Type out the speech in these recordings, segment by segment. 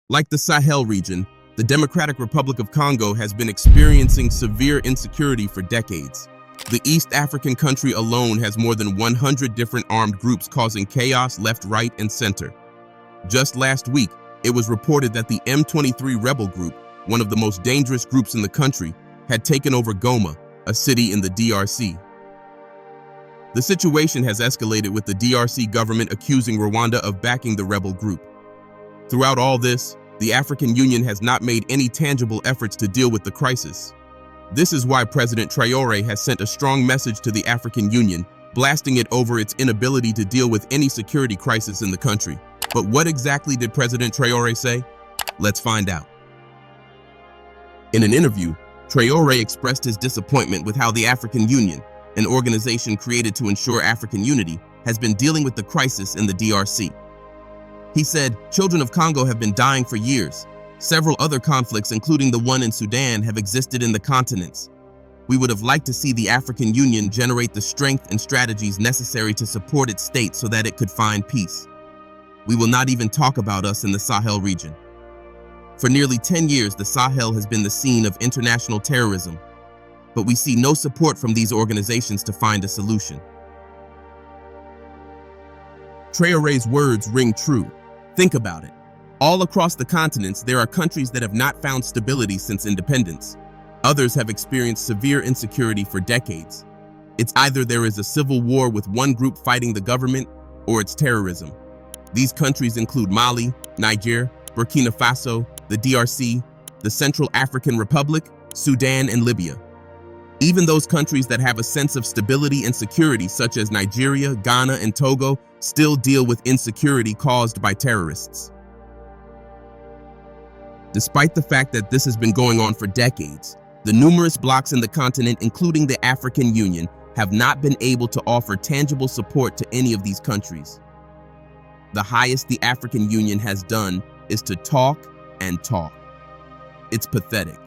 Like the Sahel region, the Democratic Republic of Congo has been experiencing severe insecurity for decades. The East African country alone has more than 100 different armed groups causing chaos left, right, and center. Just last week, it was reported that the M23 rebel group, one of the most dangerous groups in the country, had taken over Goma, a city in the DRC. The situation has escalated, with the DRC government accusing Rwanda of backing the rebel group. Throughout all this, the African Union has not made any tangible efforts to deal with the crisis. This is why President Traore has sent a strong message to the African Union, blasting it over its inability to deal with any security crisis in the country. But what exactly did President Traore say? Let's find out. In an interview, Traore expressed his disappointment with how the African Union, an organization created to ensure African unity, has been dealing with the crisis in the DRC. He said, "Children of Congo have been dying for years. Several other conflicts, including the one in Sudan, have existed in the continents. We would have liked to see the African Union generate the strength and strategies necessary to support its state so that it could find peace. We will not even talk about us in the Sahel region. For nearly 10 years, the Sahel has been the scene of international terrorism, but we see no support from these organizations to find a solution." Traore's words ring true. Think about it. All across the continents, there are countries that have not found stability since independence. Others have experienced severe insecurity for decades. It's either there is a civil war with one group fighting the government, or it's terrorism. These countries include Mali, Niger, Burkina Faso, the DRC, the Central African Republic, Sudan, and Libya. Even those countries that have a sense of stability and security, such as Nigeria, Ghana, and Togo, still deal with insecurity caused by terrorists. Despite the fact that this has been going on for decades, the numerous blocs in the continent, including the African Union, have not been able to offer tangible support to any of these countries. The highest the African Union has done is to talk and talk. It's pathetic.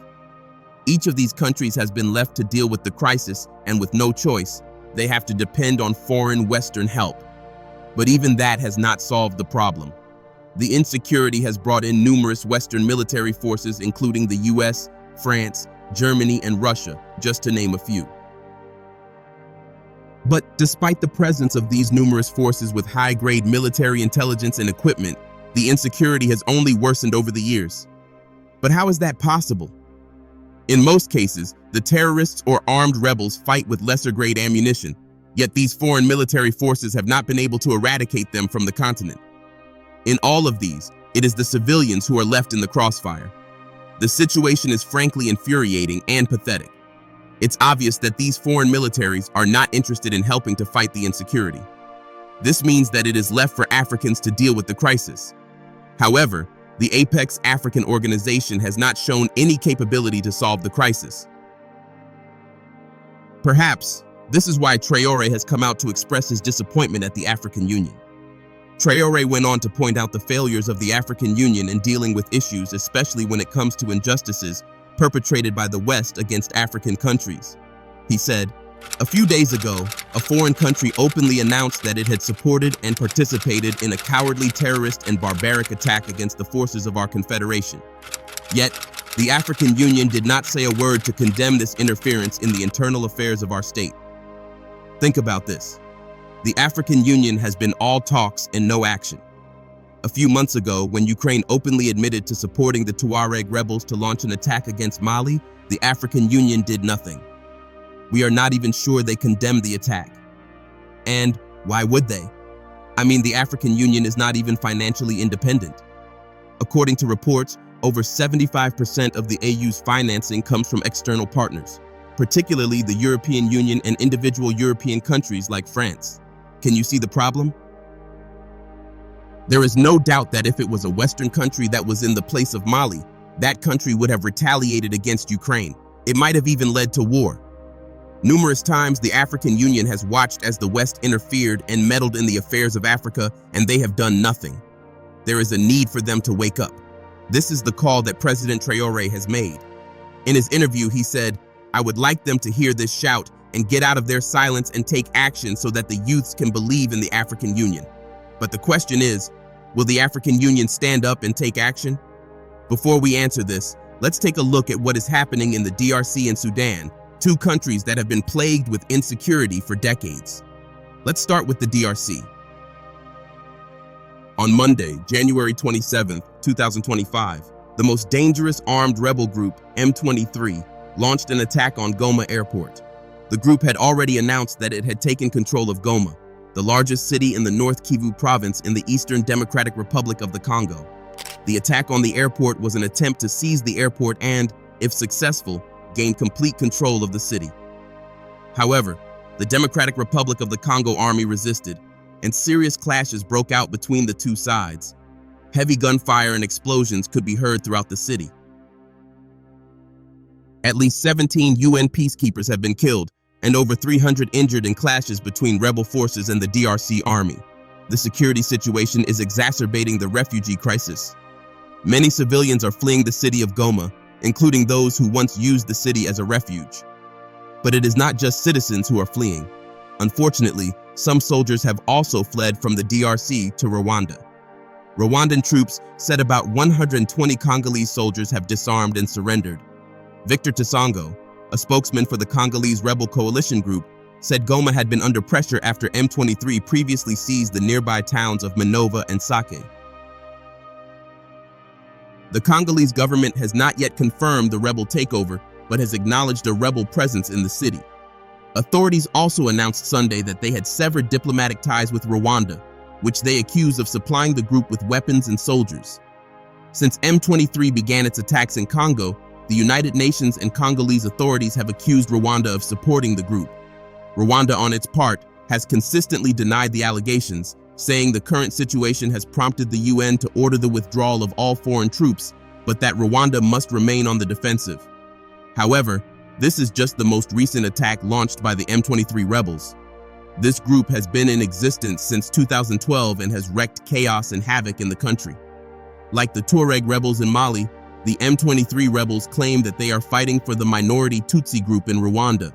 Each of these countries has been left to deal with the crisis, and with no choice, they have to depend on foreign Western help. But even that has not solved the problem. The insecurity has brought in numerous Western military forces, including the US, France, Germany, and Russia, just to name a few. But despite the presence of these numerous forces with high-grade military intelligence and equipment, the insecurity has only worsened over the years. But how is that possible? In most cases, the terrorists or armed rebels fight with lesser-grade ammunition, yet these foreign military forces have not been able to eradicate them from the continent. In all of these, it is the civilians who are left in the crossfire. The situation is frankly infuriating and pathetic. It's obvious that these foreign militaries are not interested in helping to fight the insecurity. This means that it is left for Africans to deal with the crisis. However, the Apex African organization has not shown any capability to solve the crisis. Perhaps this is why Traore has come out to express his disappointment at the African Union. Traore went on to point out the failures of the African Union in dealing with issues, especially when it comes to injustices perpetrated by the West against African countries. He said, "A few days ago, a foreign country openly announced that it had supported and participated in a cowardly terrorist and barbaric attack against the forces of our confederation. Yet, the African Union did not say a word to condemn this interference in the internal affairs of our state." Think about this. The African Union has been all talks and no action. A few months ago, when Ukraine openly admitted to supporting the Tuareg rebels to launch an attack against Mali, the African Union did nothing. We are not even sure they condemned the attack. And why would they? I mean, the African Union is not even financially independent. According to reports, over 75% of the AU's financing comes from external partners, particularly the European Union and individual European countries like France. Can you see the problem? There is no doubt that if it was a Western country that was in the place of Mali, that country would have retaliated against Ukraine. It might have even led to war. Numerous times, the African Union has watched as the West interfered and meddled in the affairs of Africa, and they have done nothing. There is a need for them to wake up. This is the call that President Traore has made. In his interview, he said, "I would like them to hear this shout and get out of their silence and take action so that the youths can believe in the African Union." But the question is, will the African Union stand up and take action? Before we answer this, let's take a look at what is happening in the DRC and Sudan, two countries that have been plagued with insecurity for decades. Let's start with the DRC. On Monday, January 27, 2025, the most dangerous armed rebel group, M23, launched an attack on Goma airport. The group had already announced that it had taken control of Goma, the largest city in the North Kivu province in the Eastern Democratic Republic of the Congo. The attack on the airport was an attempt to seize the airport and, if successful, gain complete control of the city. However, the Democratic Republic of the Congo army resisted, and serious clashes broke out between the two sides. Heavy gunfire and explosions could be heard throughout the city. At least 17 UN peacekeepers have been killed, and over 300 injured in clashes between rebel forces and the DRC army. The security situation is exacerbating the refugee crisis. Many civilians are fleeing the city of Goma, including those who once used the city as a refuge. But it is not just citizens who are fleeing. Unfortunately, some soldiers have also fled from the DRC to Rwanda. Rwandan troops said about 120 Congolese soldiers have disarmed and surrendered. Victor Tsongo, a spokesman for the Congolese rebel coalition group, said Goma had been under pressure after M23 previously seized the nearby towns of Minova and Sake. The Congolese government has not yet confirmed the rebel takeover, but has acknowledged a rebel presence in the city. Authorities also announced Sunday that they had severed diplomatic ties with Rwanda, which they accuse of supplying the group with weapons and soldiers. Since M23 began its attacks in Congo, the United Nations and Congolese authorities have accused Rwanda of supporting the group. Rwanda, on its part, has consistently denied the allegations, saying the current situation has prompted the UN to order the withdrawal of all foreign troops, but that Rwanda must remain on the defensive. However, this is just the most recent attack launched by the M23 rebels. This group has been in existence since 2012 and has wreaked chaos and havoc in the country. Like the Tuareg rebels in Mali, the M23 rebels claim that they are fighting for the minority Tutsi group in Rwanda.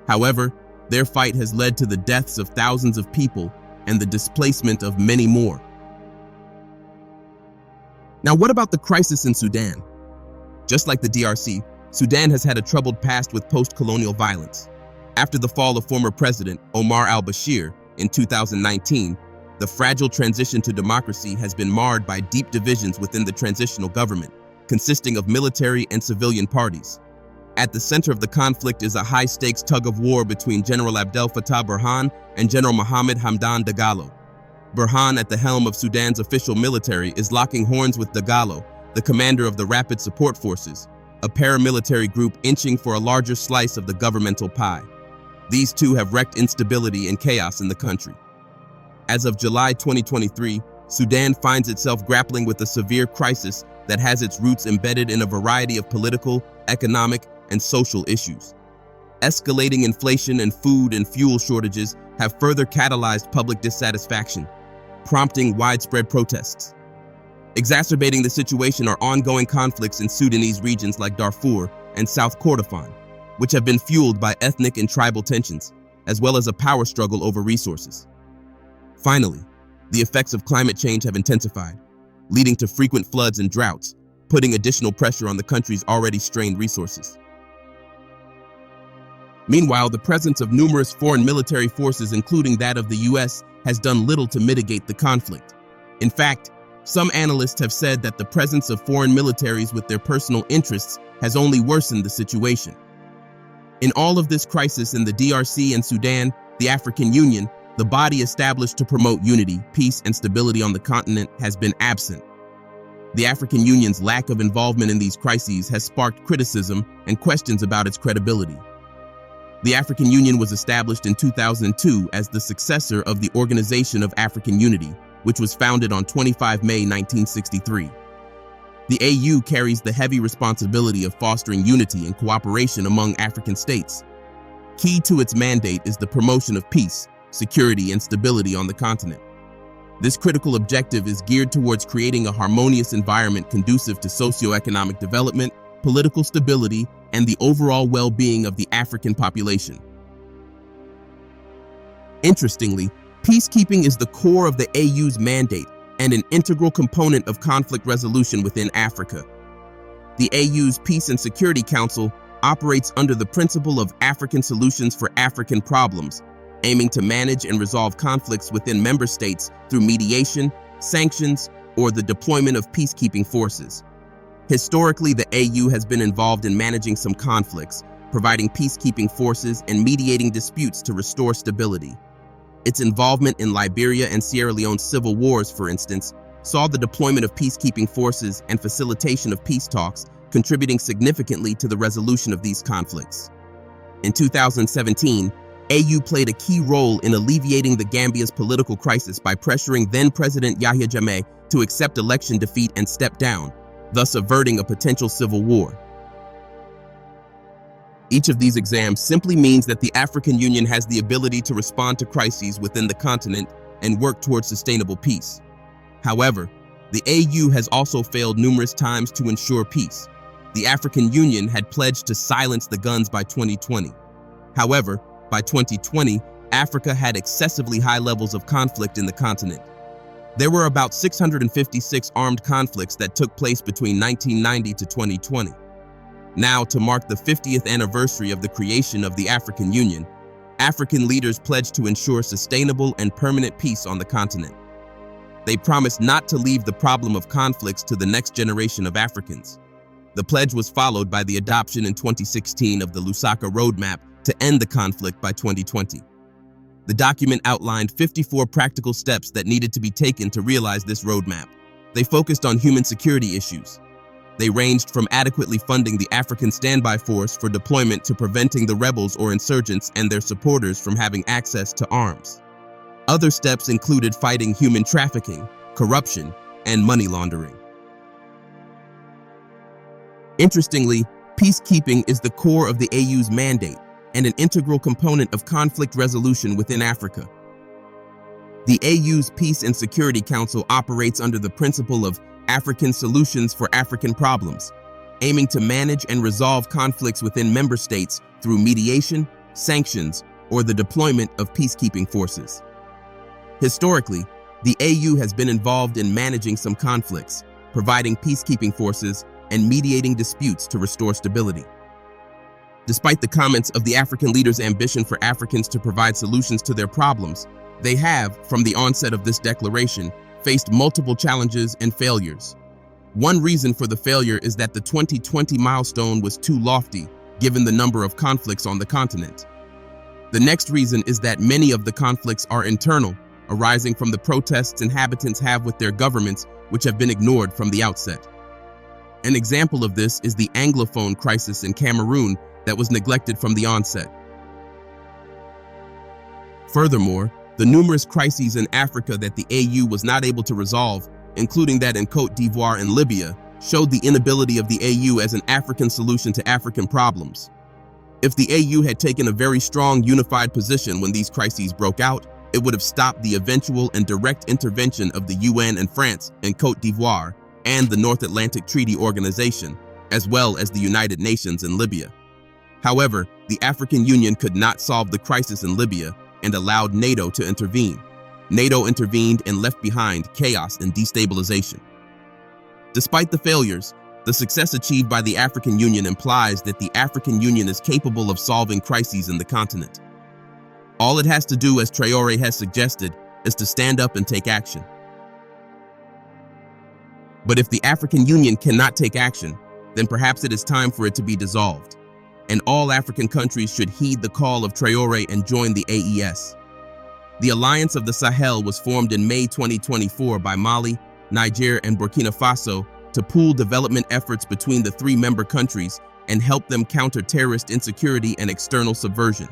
However, their fight has led to the deaths of thousands of people and the displacement of many more. Now, what about the crisis in Sudan? Just like the DRC, Sudan has had a troubled past with post-colonial violence. After the fall of former President Omar al-Bashir in 2019, the fragile transition to democracy has been marred by deep divisions within the transitional government, consisting of military and civilian parties. At the center of the conflict is a high-stakes tug-of-war between General Abdel Fattah Burhan and General Mohamed Hamdan Dagalo. Burhan, at the helm of Sudan's official military, is locking horns with Dagalo, the commander of the Rapid Support Forces, a paramilitary group inching for a larger slice of the governmental pie. These two have wreaked instability and chaos in the country. As of July 2023, Sudan finds itself grappling with a severe crisis that has its roots embedded in a variety of political, economic, and social issues. Escalating inflation and food and fuel shortages have further catalyzed public dissatisfaction, prompting widespread protests. Exacerbating the situation are ongoing conflicts in Sudanese regions like Darfur and South Kordofan, which have been fueled by ethnic and tribal tensions, as well as a power struggle over resources. Finally, the effects of climate change have intensified, leading to frequent floods and droughts, putting additional pressure on the country's already strained resources. Meanwhile, the presence of numerous foreign military forces, including that of the US, has done little to mitigate the conflict. In fact, some analysts have said that the presence of foreign militaries with their personal interests has only worsened the situation. In all of this crisis in the DRC and Sudan, the African Union, the body established to promote unity, peace, and stability on the continent, has been absent. The African Union's lack of involvement in these crises has sparked criticism and questions about its credibility. The African Union was established in 2002 as the successor of the Organization of African Unity, which was founded on 25 May 1963. The AU carries the heavy responsibility of fostering unity and cooperation among African states. Key to its mandate is the promotion of peace, security, and stability on the continent. This critical objective is geared towards creating a harmonious environment conducive to socioeconomic development, political stability, and the overall well-being of the African population. Interestingly, peacekeeping is the core of the AU's mandate and an integral component of conflict resolution within Africa, The AU's Peace and Security Council operates under the principle of African solutions for African problems, aiming to manage and resolve conflicts within member states through mediation, sanctions, or the deployment of peacekeeping forces. Historically, the AU has been involved in managing some conflicts, providing peacekeeping forces and mediating disputes to restore stability. Its involvement in Liberia and Sierra Leone's civil wars, for instance, saw the deployment of peacekeeping forces and facilitation of peace talks, contributing significantly to the resolution of these conflicts. In 2017, AU played a key role in alleviating the Gambia's political crisis by pressuring then-President Yahya Jammeh to accept election defeat and step down, thus averting a potential civil war. Each of these exams simply means that the African Union has the ability to respond to crises within the continent and work towards sustainable peace. However, the AU has also failed numerous times to ensure peace. The African Union had pledged to silence the guns by 2020. However, by 2020, Africa had excessively high levels of conflict in the continent. There were about 656 armed conflicts that took place between 1990 to 2020. Now, to mark the 50th anniversary of the creation of the African Union, African leaders pledged to ensure sustainable and permanent peace on the continent. They promised not to leave the problem of conflicts to the next generation of Africans. The pledge was followed by the adoption in 2016 of the Lusaka Roadmap to end the conflict by 2020. The document outlined 54 practical steps that needed to be taken to realize this roadmap. They focused on human security issues. They ranged from adequately funding the African Standby Force for deployment to preventing the rebels or insurgents and their supporters from having access to arms. Other steps included fighting human trafficking, corruption, and money laundering. Interestingly, peacekeeping is the core of the AU's mandate and an integral component of conflict resolution within Africa. The AU's Peace and Security Council operates under the principle of African solutions for African problems, aiming to manage and resolve conflicts within member states through mediation, sanctions, or the deployment of peacekeeping forces. Historically, the AU has been involved in managing some conflicts, providing peacekeeping forces, and mediating disputes to restore stability. Despite the comments of the African leaders' ambition for Africans to provide solutions to their problems, they have, from the onset of this declaration, faced multiple challenges and failures. One reason for the failure is that the 2020 milestone was too lofty, given the number of conflicts on the continent. The next reason is that many of the conflicts are internal, arising from the protests inhabitants have with their governments, which have been ignored from the outset. An example of this is the Anglophone crisis in Cameroon that was neglected from the onset. Furthermore, the numerous crises in Africa that the AU was not able to resolve, including that in Côte d'Ivoire and Libya, showed the inability of the AU as an African solution to African problems. If the AU had taken a very strong, unified position when these crises broke out, it would have stopped the eventual and direct intervention of the UN and France in Côte d'Ivoire and the North Atlantic Treaty Organization, as well as the United Nations in Libya. However, the African Union could not solve the crisis in Libya and allowed NATO to intervene. NATO intervened and left behind chaos and destabilization. Despite the failures, the success achieved by the African Union implies that the African Union is capable of solving crises in the continent. All it has to do, as Traore has suggested, is to stand up and take action. But if the African Union cannot take action, then perhaps it is time for it to be dissolved, and all African countries should heed the call of Traore and join the AES. The Alliance of the Sahel was formed in May 2024 by Mali, Niger, and Burkina Faso to pool development efforts between the three member countries and help them counter terrorist insecurity and external subversion.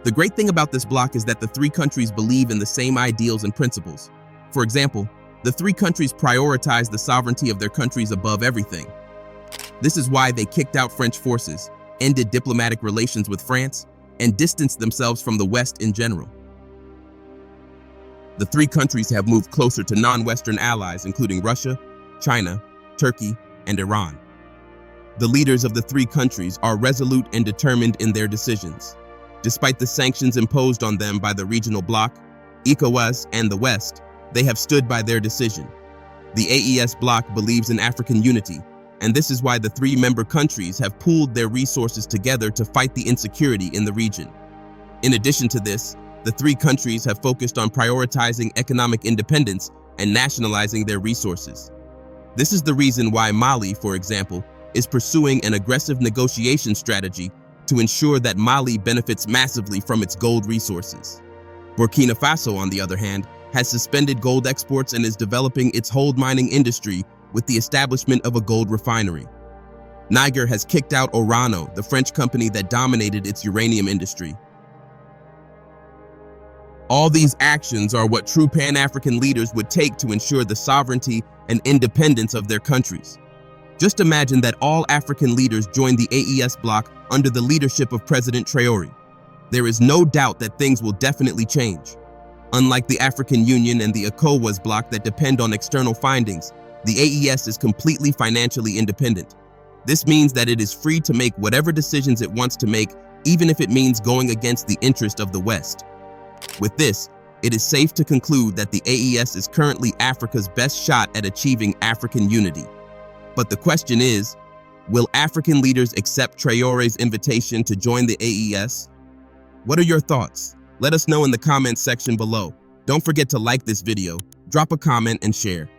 The great thing about this bloc is that the three countries believe in the same ideals and principles. For example, the three countries prioritize the sovereignty of their countries above everything. This is why they kicked out French forces, ended diplomatic relations with France, and distanced themselves from the West in general. The three countries have moved closer to non-Western allies, including Russia, China, Turkey, and Iran. The leaders of the three countries are resolute and determined in their decisions. Despite the sanctions imposed on them by the regional bloc, ECOWAS, and the West, they have stood by their decision. The AES bloc believes in African unity, and this is why the three member countries have pooled their resources together to fight the insecurity in the region. In addition to this, the three countries have focused on prioritizing economic independence and nationalizing their resources. This is the reason why Mali, for example, is pursuing an aggressive negotiation strategy to ensure that Mali benefits massively from its gold resources. Burkina Faso, on the other hand, has suspended gold exports and is developing its gold mining industry with the establishment of a gold refinery. Niger has kicked out Orano, the French company that dominated its uranium industry. All these actions are what true Pan-African leaders would take to ensure the sovereignty and independence of their countries. Just imagine that all African leaders join the AES bloc under the leadership of President Traore. There is no doubt that things will definitely change. Unlike the African Union and the ECOWAS bloc that depend on external findings, the AES is completely financially independent. This means that it is free to make whatever decisions it wants to make, even if it means going against the interest of the West. With this, it is safe to conclude that the AES is currently Africa's best shot at achieving African unity. But the question is, will African leaders accept Traore's invitation to join the AES? What are your thoughts? Let us know in the comments section below. Don't forget to like this video, drop a comment, and share.